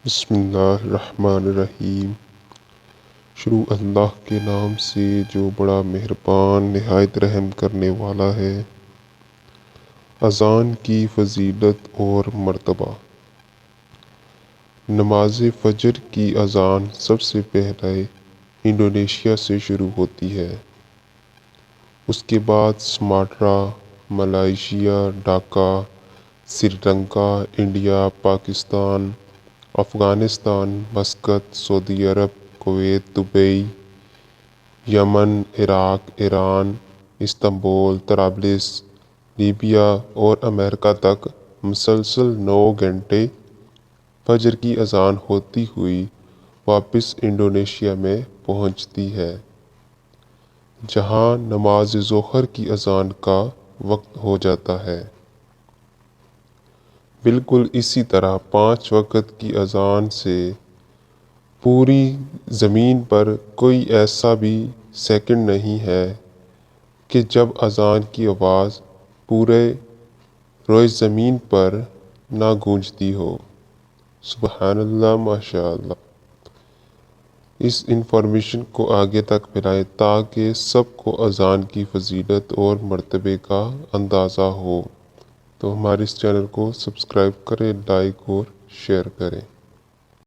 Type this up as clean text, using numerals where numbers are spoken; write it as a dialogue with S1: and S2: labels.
S1: بسم اللہ الرحمن الرحیم۔ شروع اللہ کے نام سے جو بڑا مہربان نہایت رحم کرنے والا ہے۔ اذان کی فضیلت اور مرتبہ۔ نماز فجر کی اذان سب سے پہلے انڈونیشیا سے شروع ہوتی ہے۔ اس کے بعد Sumatra, Malaysia, Dhaka, Sri Lanka, India, Pakistan, Afghanistan, Muscat, سعودی عرب، کویت، دبئی، یمن، عراق، ایران، استنبول، طرابلس، لیبیا اور امریکہ تک مسلسل 9 گھنٹے فجر کی اذان ہوتی ہوئی واپس انڈونیشیا میں پہنچتی ہے، جہاں نماز ظہر کی اذان کا وقت ہو جاتا ہے۔ بالکل اسی طرح 5 وقت کی اذان سے پوری زمین پر کوئی ایسا بھی سیکنڈ نہیں ہے کہ جب اذان کی آواز پورے روئے زمین پر نہ گونجتی ہو۔ سبحان اللہ، ماشاء اللہ۔ اس انفارمیشن کو آگے تک پھیلائیں تاکہ سب کو اذان کی فضیلت اور مرتبے کا اندازہ ہو۔ تو ہمارے اس چینل کو سبسکرائب کریں، لائک اور شیئر کریں۔